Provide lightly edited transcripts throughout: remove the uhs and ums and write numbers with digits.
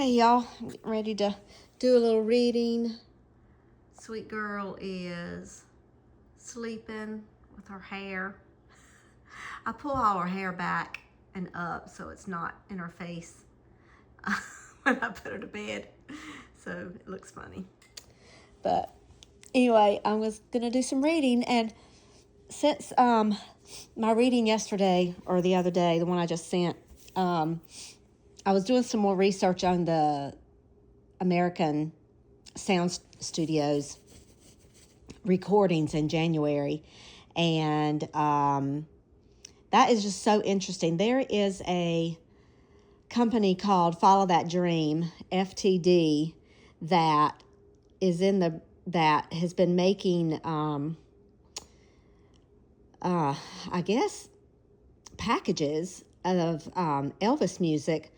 Hey y'all, I'm getting ready to do a little reading. Sweet girl is sleeping with her hair. I pull all her hair back and up so it's not in her face when I put her to bed. So it looks funny. But anyway, I was going to do some reading, and since my reading yesterday or the other day, the one I just sent, I was doing some more research on the American Sound Studios recordings in January, and that is just so interesting. There is a company called Follow That Dream, FTD, that has been making I guess packages of Elvis music.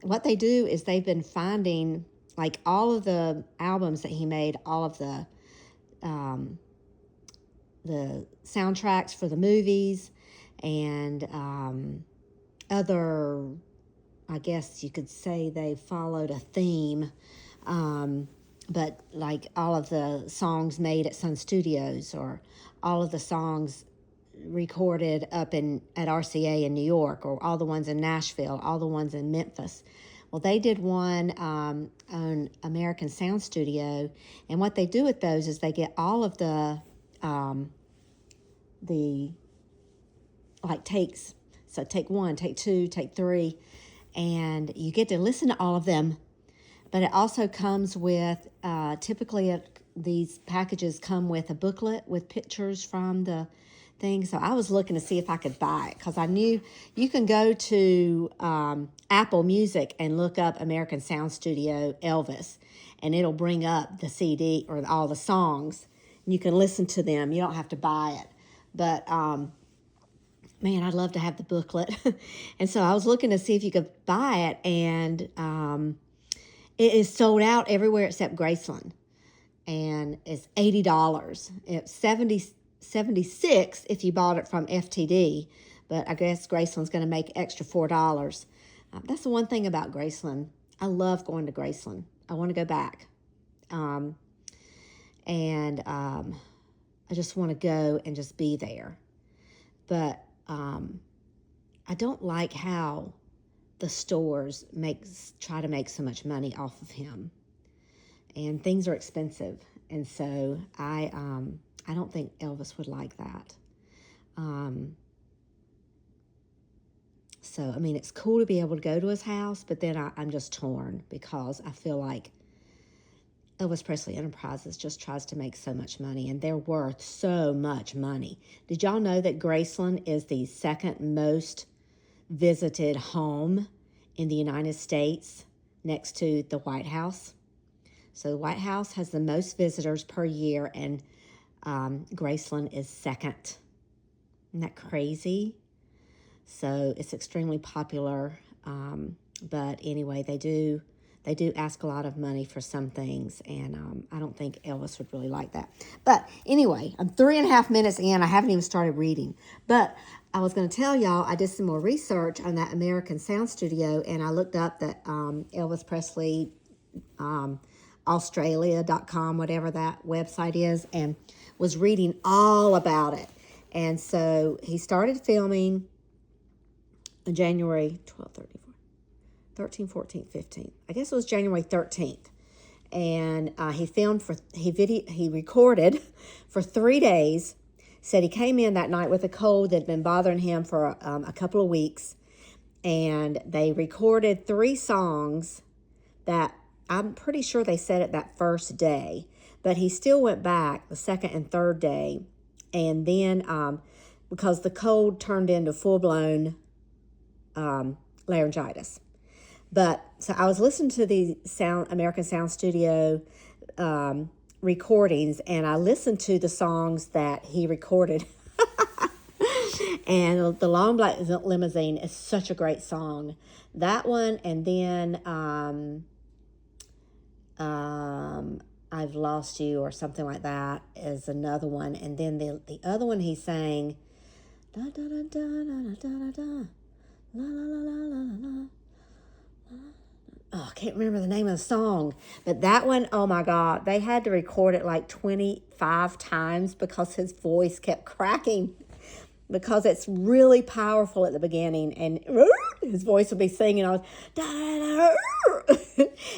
What they do is they've been finding like all of the albums that he made, all of the soundtracks for the movies, and other, I guess you could say they followed a theme, but like all of the songs made at Sun Studios, or all of the songs recorded up at RCA in New York, or all the ones in Nashville, all the ones in Memphis. Well, they did one on American Sound Studio, and what they do with those is they get all of the like takes. So take 1, take 2, take 3, and you get to listen to all of them. But it also comes with, typically these packages come with a booklet with pictures from the thing. So I was looking to see if I could buy it, because I knew you can go to Apple Music and look up American Sound Studio Elvis, and it'll bring up the CD or all the songs, and you can listen to them. You don't have to buy it. But man, I'd love to have the booklet. And so I was looking to see if you could buy it, and it is sold out everywhere except Graceland, and it's $80. It's $76 if you bought it from FTD, but I guess Graceland's going to make extra $4. That's the one thing about Graceland. I love going to Graceland. I want to go back, and I just want to go and just be there. But I don't like how the stores try to make so much money off of him, and things are expensive, and so I don't think Elvis would like that. So I mean, it's cool to be able to go to his house, but then I'm just torn, because I feel like Elvis Presley Enterprises just tries to make so much money, and they're worth so much money. Did y'all know that Graceland is the second most visited home in the United States, next to the White House? So the White House has the most visitors per year, and Graceland is second. Isn't that crazy? So it's extremely popular. But anyway, they do ask a lot of money for some things, and I don't think Elvis would really like that. But anyway, I'm 3.5 minutes in. I haven't even started reading. But I was going to tell y'all, I did some more research on that American Sound Studio, and I looked up that Elvis Presley Australia.com, whatever that website is, and was reading all about it. And so he started filming on January 12th, 13th, 14th, 15th. I guess it was January 13th. And he recorded for 3 days. Said he came in that night with a cold that had been bothering him for a couple of weeks. And they recorded 3 songs that I'm pretty sure they said it that first day. But he still went back the second and third day. And then because the cold turned into full-blown laryngitis. But so I was listening to the American Sound Studio recordings, and I listened to the songs that he recorded. And The Long Black Limousine is such a great song. That one, and then I've Lost You, or something like that, is another one. And then the other one he sang, da da da da da da da da, la la la la la la. can't remember the name of the song, but that one, oh my God, they had to record it like 25 times because his voice kept cracking, because it's really powerful at the beginning, and his voice would be singing on,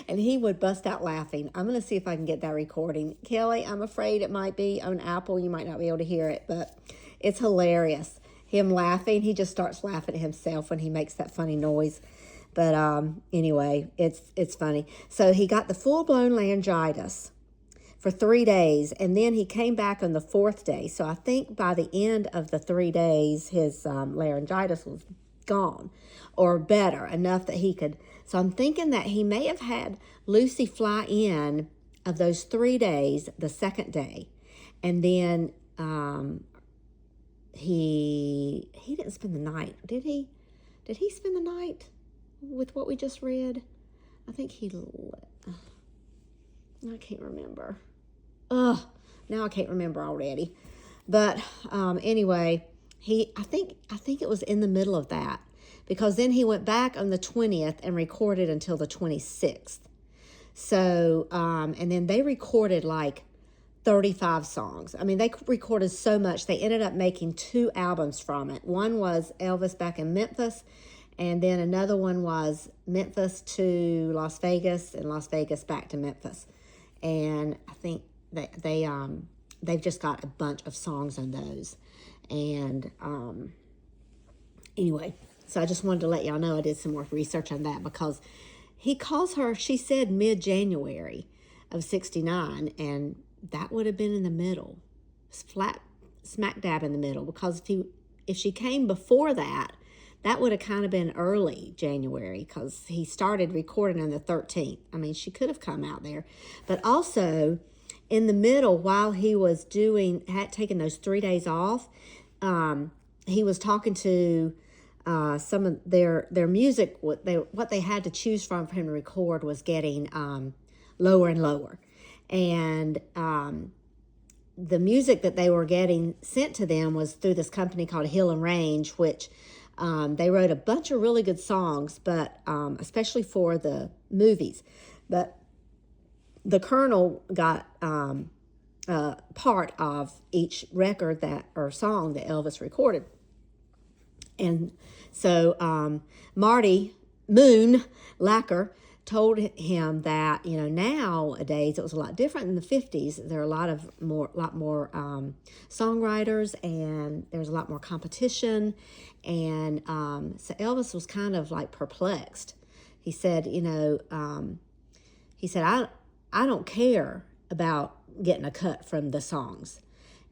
and he would bust out laughing. I'm going to see if I can get that recording. Kelly, I'm afraid it might be on Apple. You might not be able to hear it, but it's hilarious. Him laughing, he just starts laughing at himself when he makes that funny noise. But anyway, it's funny. So he got the full-blown laryngitis for 3 days, and then he came back on the 4th day. So I think by the end of the 3 days, his laryngitis was gone, or better, enough that he could. So I'm thinking that he may have had Lucy fly in of those 3 days, the 2nd day, and then he didn't spend the night, did he? Did he spend the night with what we just read? I think I can't remember. Now I can't remember already. But anyway, I think it was in the middle of that, because then he went back on the 20th and recorded until the 26th. So and then they recorded like 35 songs. I mean, they recorded so much. They ended up making 2 albums from it. One was Elvis back in Memphis, and then another one was Memphis to Las Vegas and Las Vegas back to Memphis. And I think they've just got a bunch of songs on those. And anyway, so I just wanted to let y'all know I did some more research on that, because he calls her, she said mid-January of 69, and that would have been in the middle, flat smack dab in the middle, because if she came before that, that would have kind of been early January, because he started recording on the 13th. I mean, she could have come out there. But also, in the middle, while he was had taken those 3 days off, he was talking to some of their music. What they had to choose from for him to record was getting lower and lower. And the music that they were getting sent to them was through this company called Hill and Range, which they wrote a bunch of really good songs, but especially for the movies. But the Colonel got part of each record or song that Elvis recorded. And so Marty Moon Lacker told him that, nowadays it was a lot different than the 50s. There are a lot more songwriters, and there was a lot more competition. And so Elvis was kind of like perplexed. He said, I don't care about getting a cut from the songs.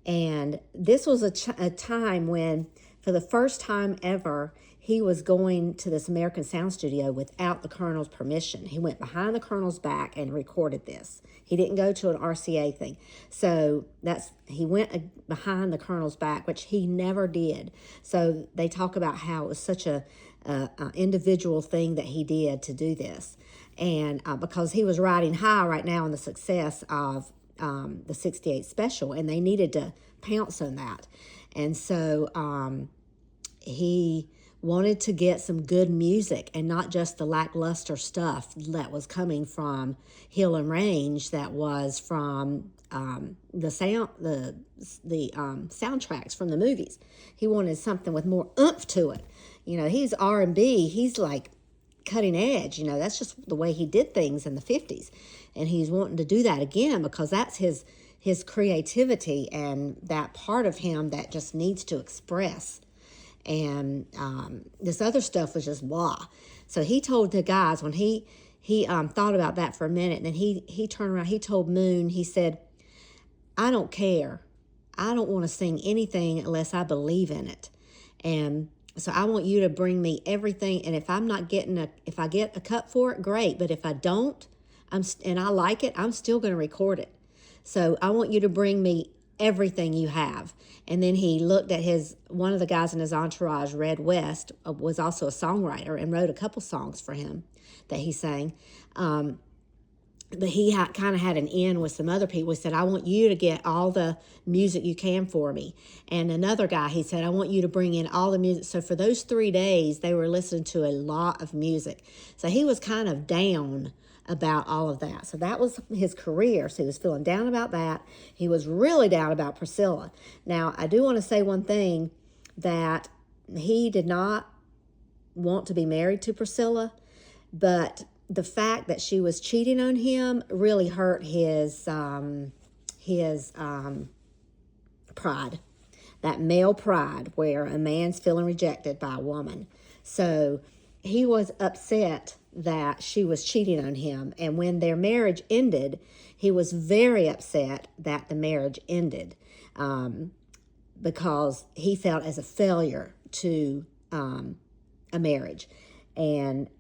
And this was a time when, for the first time ever, he was going to this American Sound Studio without the Colonel's permission. He went behind the Colonel's back and recorded this. He didn't go to an RCA thing. So he went behind the Colonel's back, which he never did. So they talk about how it was such a individual thing that he did to do this. And because he was riding high right now on the success of the 68 special, and they needed to pounce on that. And so he wanted to get some good music and not just the lackluster stuff that was coming from Hill and Range, that was from the soundtracks from the movies. He wanted something with more oomph to it. He's R&B. He's like cutting edge. That's just the way he did things in the 50s. And he's wanting to do that again, because that's his creativity and that part of him that just needs to express. And this other stuff was just blah. So he told the guys, when he thought about that for a minute, and then he turned around, he told Moon, he said, I don't care. I don't want to sing anything unless I believe in it. And so I want you to bring me everything. And if I'm not if I get a cut for it, great. But if I don't, and I like it, I'm still going to record it. So I want you to bring me everything you have. And then he looked at one of the guys in his entourage, Red West, was also a songwriter and wrote a couple songs for him that he sang. but he kind of had an in with some other people. He said, I want you to get all the music you can for me. And another guy, he said, I want you to bring in all the music. So for those 3 days, they were listening to a lot of music. So he was kind of down about all of that. So that was his career. So he was feeling down about that. He was really down about Priscilla. Now, I do want to say one thing, that he did not want to be married to Priscilla, but the fact that she was cheating on him really hurt his pride, that male pride where a man's feeling rejected by a woman. So he was upset that she was cheating on him. And when their marriage ended, he was very upset that the marriage ended, because he felt as a failure to a marriage. And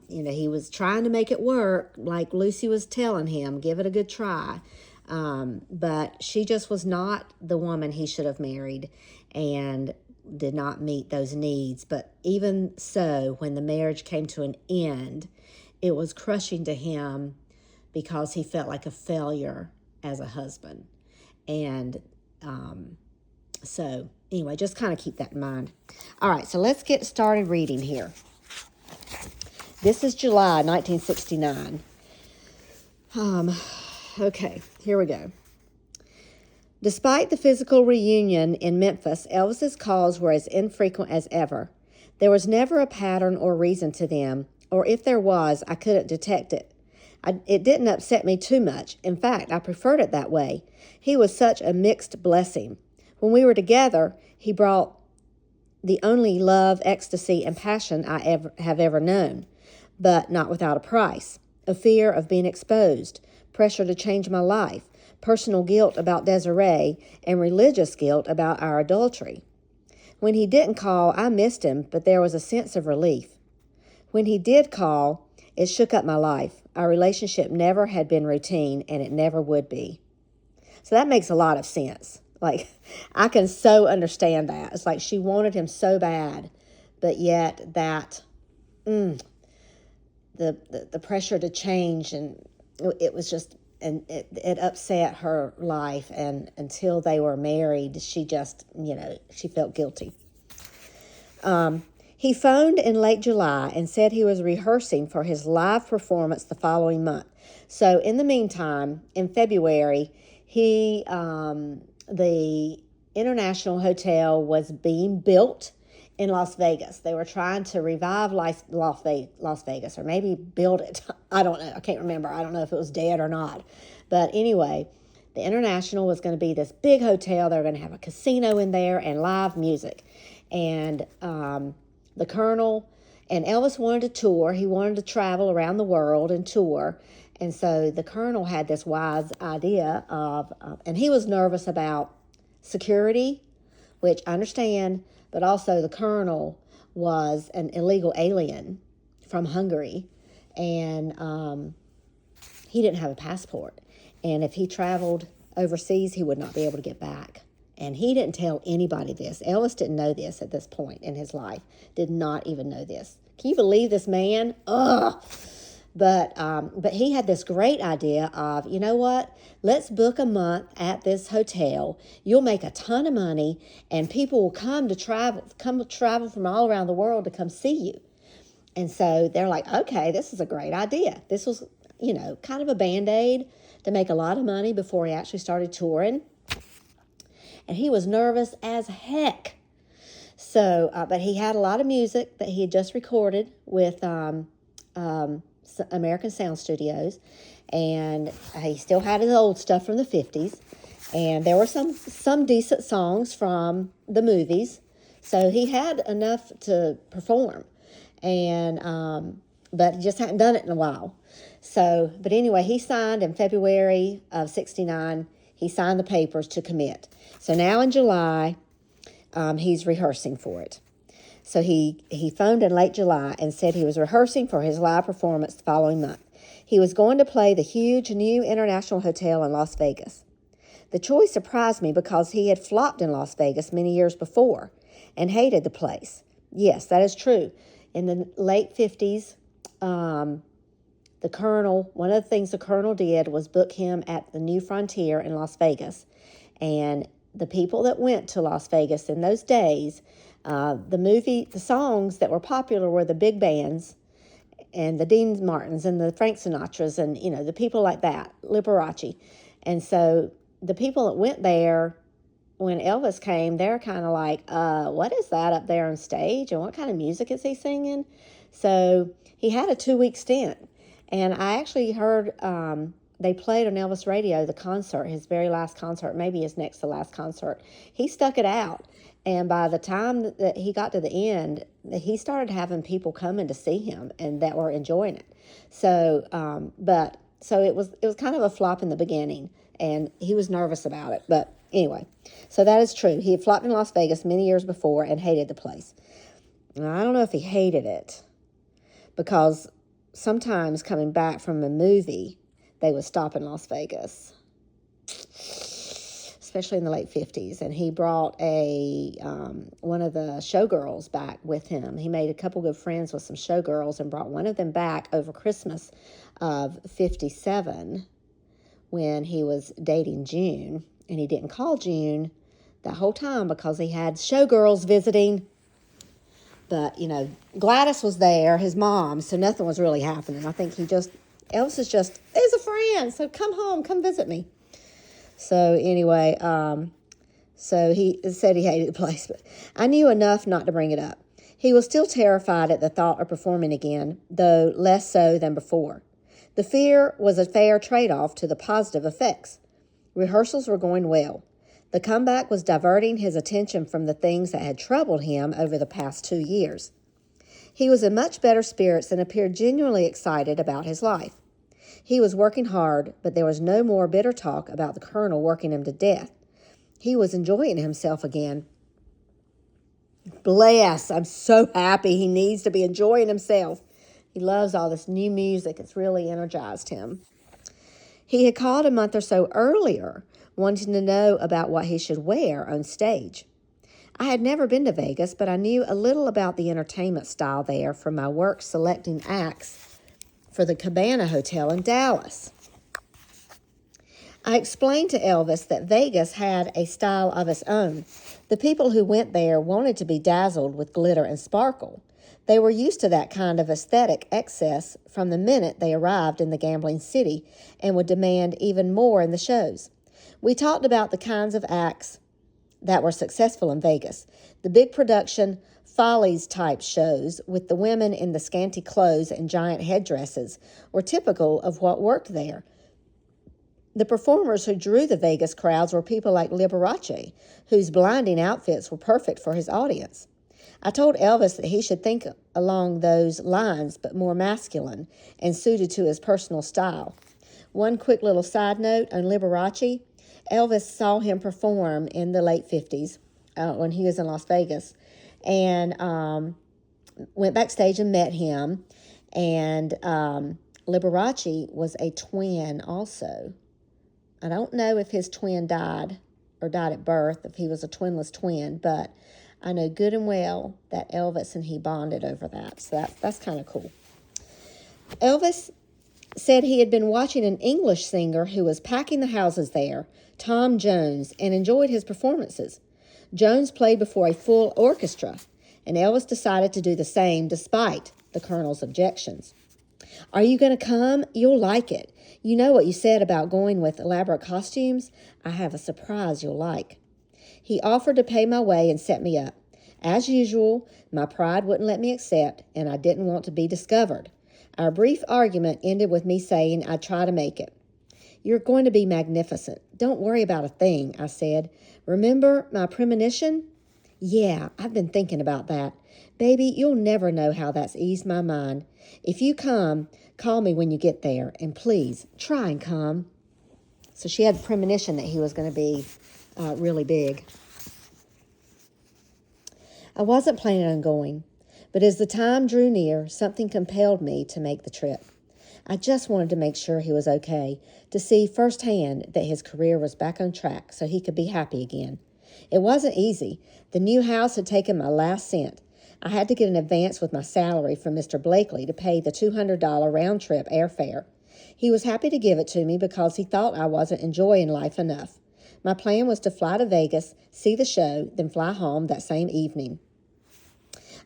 he was trying to make it work, like Lucy was telling him, give it a good try. But she just was not the woman he should have married, and did not meet those needs. But even so, when the marriage came to an end, it was crushing to him because he felt like a failure as a husband. And so anyway, just kind of keep that in mind. All right, so let's get started reading here. This is July 1969. Okay, here we go. Despite the physical reunion in Memphis, Elvis's calls were as infrequent as ever. There was never a pattern or reason to them, or if there was, I couldn't detect it. It didn't upset me too much. In fact, I preferred it that way. He was such a mixed blessing. When we were together, he brought the only love, ecstasy, and passion I have ever known, but not without a price. A fear of being exposed, pressure to change my life, personal guilt about Desiree, and religious guilt about our adultery. When he didn't call, I missed him, but there was a sense of relief. When he did call, it shook up my life. Our relationship never had been routine, and it never would be. So that makes a lot of sense. Like, I can so understand that. It's like she wanted him so bad, but yet that, the pressure to change, and it was just, and it upset her life. And until they were married, she just, she felt guilty. He phoned in late July and said he was rehearsing for his live performance the following month. So in the meantime, in February, the International Hotel was being built in Las Vegas. They were trying to revive Las Vegas, or maybe build it. I don't know. I can't remember. I don't know if it was dead or not. But anyway, the International was going to be this big hotel. They were going to have a casino in there and live music. And the Colonel and Elvis wanted to tour. He wanted to travel around the world and tour. And so the Colonel had this wise idea of, and he was nervous about security, which I understand, but also the Colonel was an illegal alien from Hungary, and he didn't have a passport. And if he traveled overseas, he would not be able to get back. And he didn't tell anybody this. Elvis didn't know this at this point in his life. Did not even know this. Can you believe this man? Ugh. But he had this great idea of, you know what? Let's book a month at this hotel. You'll make a ton of money, and people will come travel from all around the world to come see you. And so they're like, okay, this is a great idea. This was, kind of a Band-Aid to make a lot of money before he actually started touring. And he was nervous as heck. So, but he had a lot of music that he had just recorded with American Sound Studios, and he still had his old stuff from the 50s, and there were some decent songs from the movies, so he had enough to perform, and but he just hadn't done it in a while. So, but anyway, he signed in February of '69. He signed the papers to commit. So now in July, he's rehearsing for it. So he phoned in late July and said he was rehearsing for his live performance the following month. He was going to play the huge new International Hotel in Las Vegas. The choice surprised me because he had flopped in Las Vegas many years before and hated the place. Yes, that is true. In the late 50s, One of the things the Colonel did was book him at the New Frontier in Las Vegas. And the people that went to Las Vegas in those days, the songs that were popular were the big bands and the Dean Martins and the Frank Sinatras and, the people like that, Liberace. And so the people that went there, when Elvis came, they're kind of like, what is that up there on stage? And what kind of music is he singing? So he had a 2-week stint. And I actually heard they played on Elvis radio the concert, his very last concert, maybe his next to last concert. He stuck it out. And by the time that he got to the end, he started having people coming to see him and that were enjoying it. So, so it was kind of a flop in the beginning, and he was nervous about it. But anyway, so that is true. He had flopped in Las Vegas many years before and hated the place. Now, I don't know if he hated it, because sometimes coming back from a movie, they would stop in Las Vegas, especially in the late 50s. And he brought one of the showgirls back with him. He made a couple good friends with some showgirls and brought one of them back over Christmas of 57 when he was dating June. And he didn't call June that whole time because he had showgirls visiting. But, Gladys was there, his mom, so nothing was really happening. I think Elvis is just, he's a friend, so come home, come visit me. So anyway, so he said he hated the place, but I knew enough not to bring it up. He was still terrified at the thought of performing again, though less so than before. The fear was a fair trade-off to the positive effects. Rehearsals were going well. The comeback was diverting his attention from the things that had troubled him over the past 2 years. He was in much better spirits and appeared genuinely excited about his life. He was working hard, but there was no more bitter talk about the Colonel working him to death. He was enjoying himself again. Bless, I'm so happy. He needs to be enjoying himself. He loves all this new music. It's really energized him. He had called a month or so earlier, wanting to know about what he should wear on stage. I had never been to Vegas, but I knew a little about the entertainment style there from my work selecting acts for the Cabana Hotel in Dallas. I explained to Elvis that Vegas had a style of its own. The people who went there wanted to be dazzled with glitter and sparkle. They were used to that kind of aesthetic excess from the minute they arrived in the gambling city and would demand even more in the shows. We talked about the kinds of acts that were successful in Vegas. The big production, Follies-type shows with the women in the scanty clothes and giant headdresses were typical of what worked there. The performers who drew the Vegas crowds were people like Liberace, whose blinding outfits were perfect for his audience. I told Elvis that he should think along those lines, but more masculine and suited to his personal style. One quick little side note on Liberace. Elvis saw him perform in the late 50s when he was in Las Vegas, and went backstage and met him. And Liberace was a twin also. I don't know if his twin died at birth, if he was a twinless twin, but I know good and well that Elvis and he bonded over that. So that's kind of cool. Elvis said he had been watching an English singer who was packing the houses there, Tom Jones, and enjoyed his performances. Jones played before a full orchestra, and Elvis decided to do the same despite the Colonel's objections. "Are you going to come? You'll like it. You know what you said about going with elaborate costumes? I have a surprise you'll like." He offered to pay my way and set me up. As usual, my pride wouldn't let me accept, and I didn't want to be discovered. Our brief argument ended with me saying I'd try to make it. "You're going to be magnificent. Don't worry about a thing," I said. "Remember my premonition?" "Yeah, I've been thinking about that. Baby, you'll never know how that's eased my mind. If you come, call me when you get there, and please, try and come." So she had a premonition that he was going to be really big. I wasn't planning on going, but as the time drew near, something compelled me to make the trip. I just wanted to make sure he was okay, to see firsthand that his career was back on track so he could be happy again. It wasn't easy. The new house had taken my last cent. I had to get an advance with my salary from Mr. Blakely to pay the $200 round-trip airfare. He was happy to give it to me because he thought I wasn't enjoying life enough. My plan was to fly to Vegas, see the show, then fly home that same evening.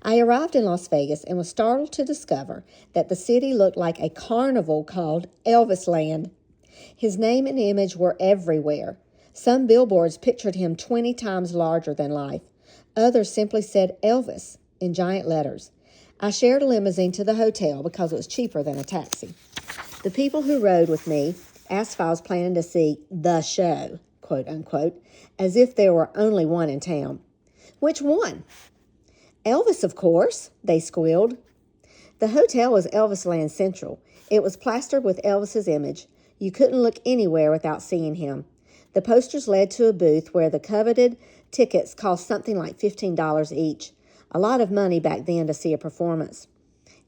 I arrived in Las Vegas and was startled to discover that the city looked like a carnival called Elvis Land. His name and image were everywhere. Some billboards pictured him 20 times larger than life. Others simply said Elvis in giant letters. I shared a limousine to the hotel because it was cheaper than a taxi. The people who rode with me asked if I was planning to see the show, quote unquote, as if there were only one in town. Which one? Elvis, of course, they squealed. The hotel was Elvis Land Central. It was plastered with Elvis's image. You couldn't look anywhere without seeing him. The posters led to a booth where the coveted tickets cost something like $15 each. A lot of money back then to see a performance.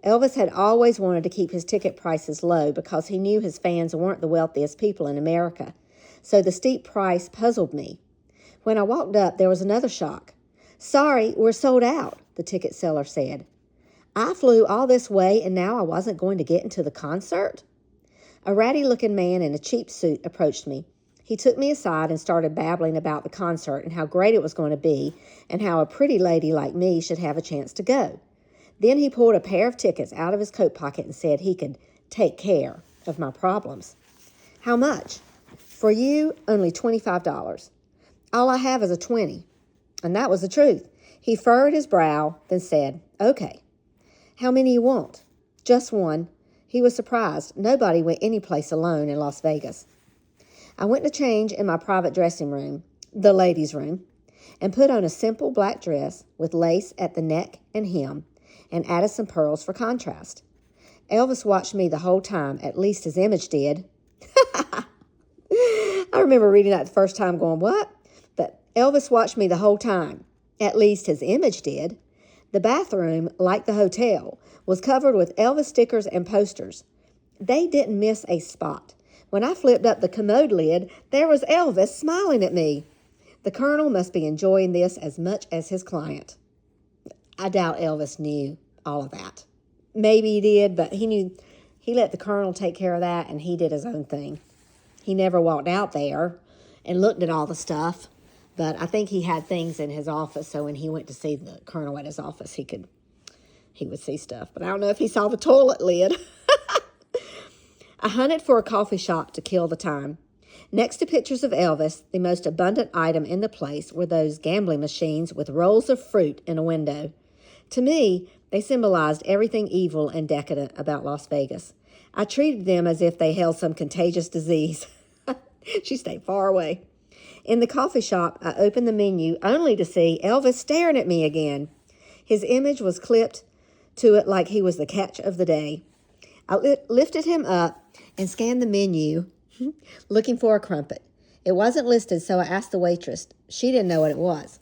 Elvis had always wanted to keep his ticket prices low because he knew his fans weren't the wealthiest people in America. So the steep price puzzled me. When I walked up, there was another shock. "Sorry, we're sold out," the ticket seller said. I flew all this way and now I wasn't going to get into the concert? A ratty-looking man in a cheap suit approached me. He took me aside and started babbling about the concert and how great it was going to be and how a pretty lady like me should have a chance to go. Then he pulled a pair of tickets out of his coat pocket and said he could take care of my problems. "How much?" "For you, only $25. "All I have is a 20. And that was the truth. He furrowed his brow, then said, "Okay. How many you want?" "Just one." He was surprised. Nobody went any place alone in Las Vegas. I went to change in my private dressing room, the ladies' room, and put on a simple black dress with lace at the neck and hem, and added some pearls for contrast. Elvis watched me the whole time, at least his image did. I remember reading that the first time going, what? But Elvis watched me the whole time, at least his image did. The bathroom, like the hotel, was covered with Elvis stickers and posters. They didn't miss a spot. When I flipped up the commode lid, there was Elvis smiling at me. The Colonel must be enjoying this as much as his client. I doubt Elvis knew all of that. Maybe he did, but he let the Colonel take care of that, and he did his own thing. He never walked out there and looked at all the stuff, but I think he had things in his office, so when he went to see the Colonel at his office, he would see stuff. But I don't know if he saw the toilet lid. I hunted for a coffee shop to kill the time. Next to pictures of Elvis, the most abundant item in the place were those gambling machines with rolls of fruit in a window. To me, they symbolized everything evil and decadent about Las Vegas. I treated them as if they held some contagious disease. She stayed far away. In the coffee shop, I opened the menu only to see Elvis staring at me again. His image was clipped to it like he was the catch of the day. I lifted him up and scanned the menu, looking for a crumpet. It wasn't listed, so I asked the waitress. She didn't know what it was.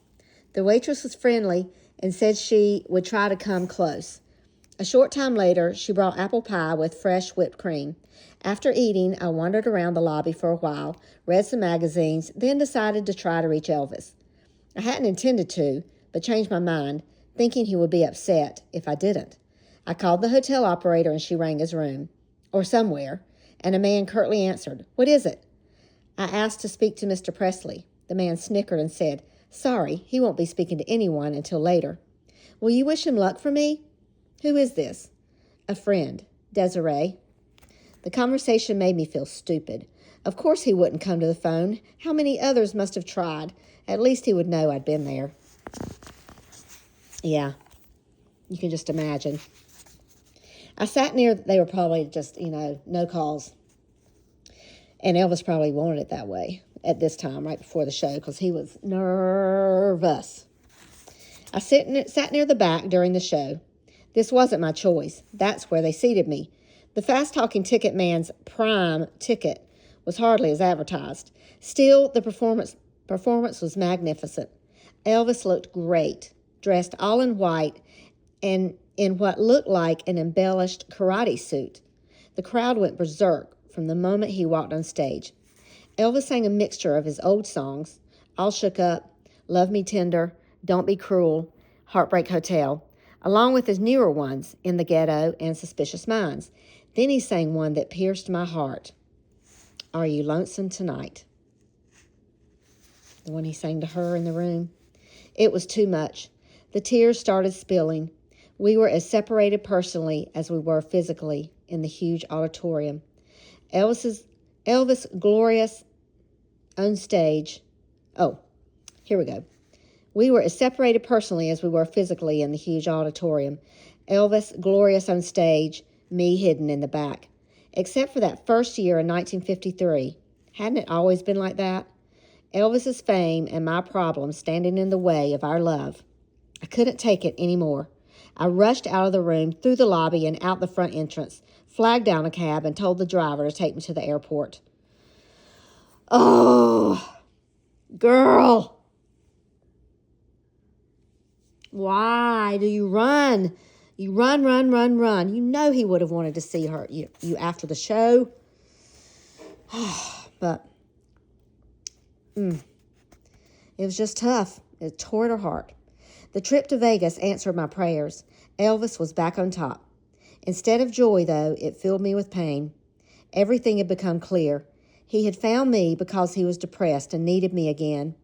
The waitress was friendly and said she would try to come close. A short time later, she brought apple pie with fresh whipped cream. After eating, I wandered around the lobby for a while, read some magazines, then decided to try to reach Elvis. I hadn't intended to, but changed my mind, thinking he would be upset if I didn't. I called the hotel operator and she rang his room, or somewhere, and a man curtly answered, "What is it?" I asked to speak to Mr. Presley. The man snickered and said, "Sorry, he won't be speaking to anyone until later." "Will you wish him luck for me?" "Who is this?" "A friend, Desiree." The conversation made me feel stupid. Of course he wouldn't come to the phone. How many others must have tried? At least he would know I'd been there. Yeah, you can just imagine. I sat near, they were probably just, no calls. And Elvis probably wanted it that way at this time, right before the show, because he was nervous. I sat near the back during the show. This wasn't my choice. That's where they seated me. The fast-talking ticket man's prime ticket was hardly as advertised. Still, the performance was magnificent. Elvis looked great, dressed all in white and in what looked like an embellished karate suit. The crowd went berserk from the moment he walked on stage. Elvis sang a mixture of his old songs, All Shook Up, Love Me Tender, Don't Be Cruel, Heartbreak Hotel. along with his newer ones, In the Ghetto and Suspicious Minds. Then he sang one that pierced my heart, Are You Lonesome Tonight? The one he sang to her in the room. It was too much. The tears started spilling. We were as separated personally as we were physically in the huge auditorium. Elvis glorious on stage. Oh, here we go. We were as separated personally as we were physically in the huge auditorium. Elvis glorious on stage, me hidden in the back. Except for that first year in 1953. Hadn't it always been like that? Elvis's fame and my problems standing in the way of our love. I couldn't take it anymore. I rushed out of the room, through the lobby and out the front entrance, flagged down a cab and told the driver to take me to the airport. Oh, girl. Why do you run? You run. You know he would have wanted to see her, you after the show. But it was just tough. It tore at her heart. The trip to Vegas answered my prayers. Elvis was back on top. Instead of joy, though, it filled me with pain. Everything had become clear. He had found me because he was depressed and needed me again.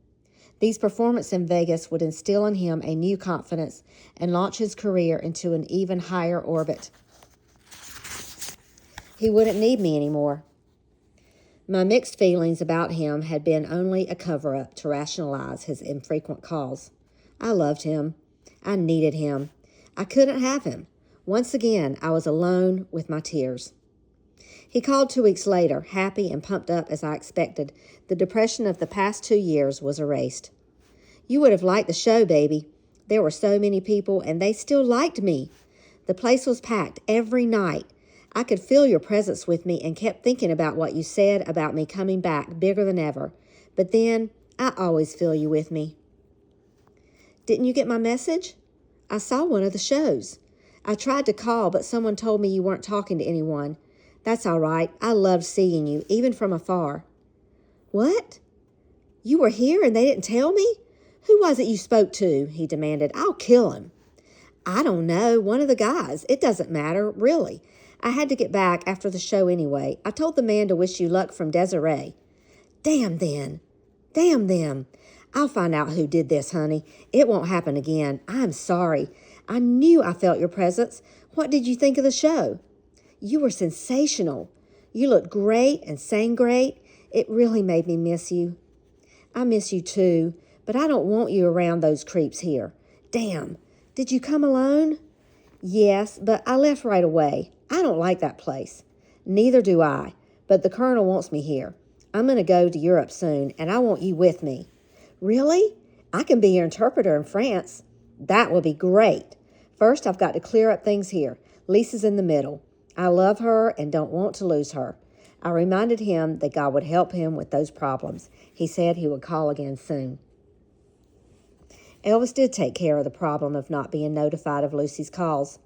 These performances in Vegas would instill in him a new confidence and launch his career into an even higher orbit. He wouldn't need me anymore. My mixed feelings about him had been only a cover-up to rationalize his infrequent calls. I loved him. I needed him. I couldn't have him. Once again, I was alone with my tears. He called 2 weeks later, happy and pumped up as I expected. The depression of the past 2 years was erased. You would have liked the show, baby. There were so many people, and they still liked me. The place was packed every night. I could feel your presence with me and kept thinking about what you said about me coming back bigger than ever. But then, I always feel you with me. Didn't you get my message? I saw one of the shows. I tried to call, but someone told me you weren't talking to anyone. That's all right. I loved seeing you, even from afar. What? You were here and they didn't tell me? Who was it you spoke to? He demanded. I'll kill him. I don't know. One of the guys. It doesn't matter, really. I had to get back after the show anyway. I told the man to wish you luck from Desiree. Damn then. Damn them. I'll find out who did this, honey. It won't happen again. I'm sorry. I knew I felt your presence. What did you think of the show? You were sensational. You looked great and sang great. It really made me miss you. I miss you too, but I don't want you around those creeps here. Damn. Did you come alone? Yes, but I left right away. I don't like that place. Neither do I, but the Colonel wants me here. I'm going to go to Europe soon, and I want you with me. Really? I can be your interpreter in France. That will be great. First, I've got to clear up things here. Lisa's in the middle. I love her and don't want to lose her. I reminded him that God would help him with those problems. He said he would call again soon. Elvis did take care of the problem of not being notified of Lucy's calls.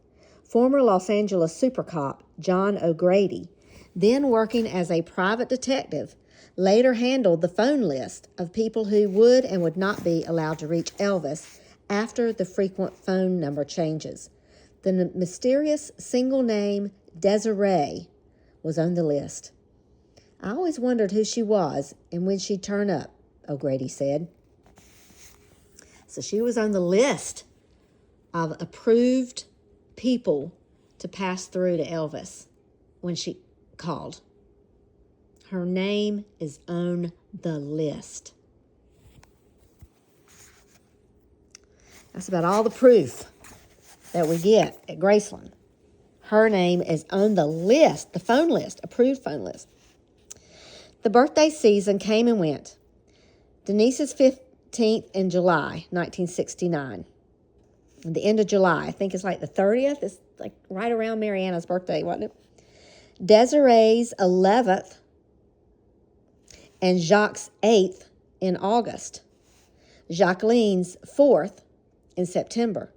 Former Los Angeles super cop John O'Grady, then working as a private detective, later handled the phone list of people who would and would not be allowed to reach Elvis after the frequent phone number changes. The mysterious single name Desiree was on the list. I always wondered who she was and when she'd turn up, O'Grady said. So she was on the list of approved people to pass through to Elvis when she called. Her name is on the list. That's about all the proof that we get at Graceland. Her name is on the list, the phone list, approved phone list. The birthday season came and went. Denise's 15th in July, 1969. At the end of July, I think it's like the 30th. It's like right around Mariana's birthday, wasn't it? Desiree's 11th and Jacques' 8th in August. Jacqueline's 4th in September.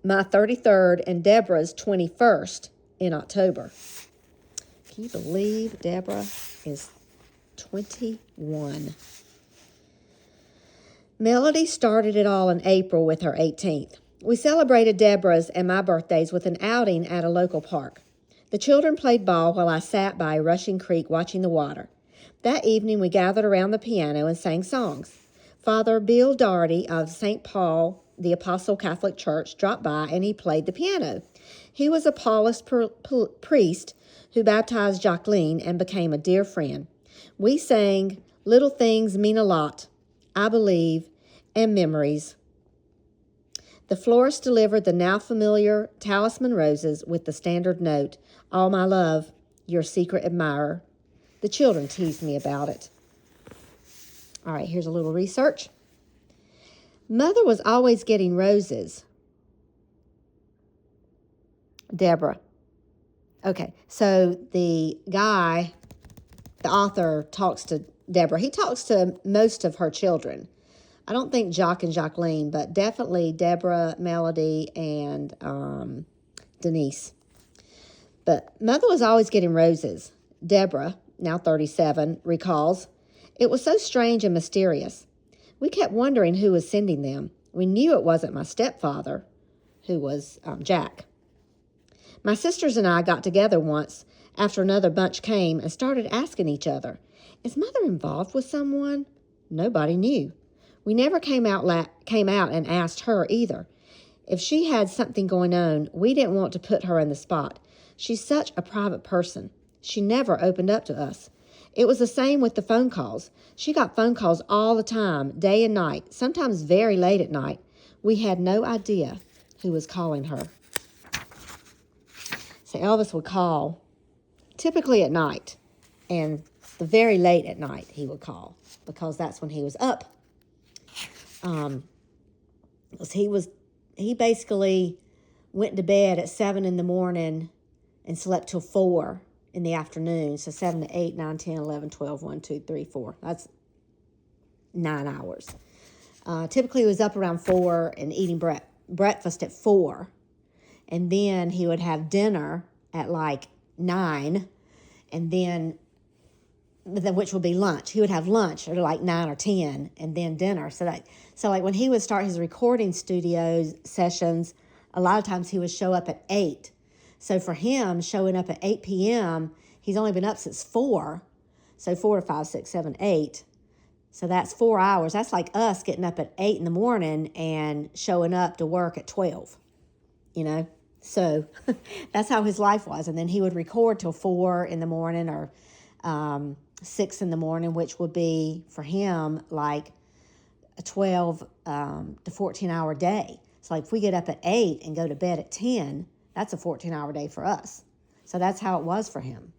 My 33rd and Deborah's 21st in October. Can you believe Deborah is 21? Melody started it all in April with her 18th. We celebrated Deborah's and my birthdays with an outing at a local park. The children played ball while I sat by a rushing creek watching the water. That evening we gathered around the piano and sang songs. Father Bill Doherty of St. Paul, the Apostle Catholic Church, dropped by and he played the piano. He was a Paulist priest who baptized Jacqueline and became a dear friend. We sang Little Things Mean a Lot, I Believe, and Memories. The florist delivered the now familiar talisman roses with the standard note, All my love, your secret admirer. The children teased me about it. All right, here's a little research. Mother was always getting roses. Deborah. Okay, so the guy, the author, talks to Deborah. He talks to most of her children. I don't think Jock and Jacqueline, but definitely Deborah, Melody, and Denise. But Mother was always getting roses. Deborah, now 37, recalls, It was so strange and mysterious. We kept wondering who was sending them. We knew it wasn't my stepfather, who was Jack. My sisters and I got together once after another bunch came and started asking each other, Is Mother involved with someone? Nobody knew. We never came out and asked her either. If she had something going on, we didn't want to put her in the spot. She's such a private person. She never opened up to us. It was the same with the phone calls. She got phone calls all the time, day and night, sometimes very late at night. We had no idea who was calling her. So Elvis would call typically at night, and the very late at night he would call because that's when he was up. He basically went to bed at 7 in the morning and slept till 4 in the afternoon. So 7 to 8, 9, 10, 11, 12, 1, 2, 3, 4. That's 9 hours. Typically he was up around 4 and eating breakfast at 4. And then he would have dinner at like 9, and then, which would be lunch. He would have lunch at like 9 or 10, and then dinner. So like when he would start his recording studio sessions, a lot of times he would show up at 8. So for him, showing up at 8 p.m., he's only been up since 4. So 4 to 5, 6, 7, 8. So that's 4 hours. That's like us getting up at 8 in the morning and showing up to work at 12, you know? So that's how his life was. And then he would record till 4 in the morning or 6 in the morning, which would be for him like a 12 to 14-hour day. So like if we get up at 8 and go to bed at 10, that's a 14-hour day for us. So that's how it was for him.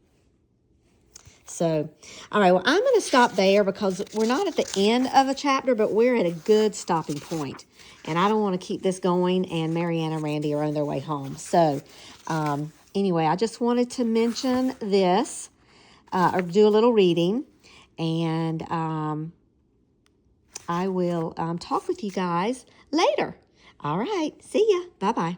So, all right, well, I'm going to stop there because we're not at the end of a chapter, but we're at a good stopping point. And I don't want to keep this going, and Marianne and Randy are on their way home. So, anyway, I just wanted to mention this, or do a little reading, and I will talk with you guys later. All right, see ya. Bye-bye.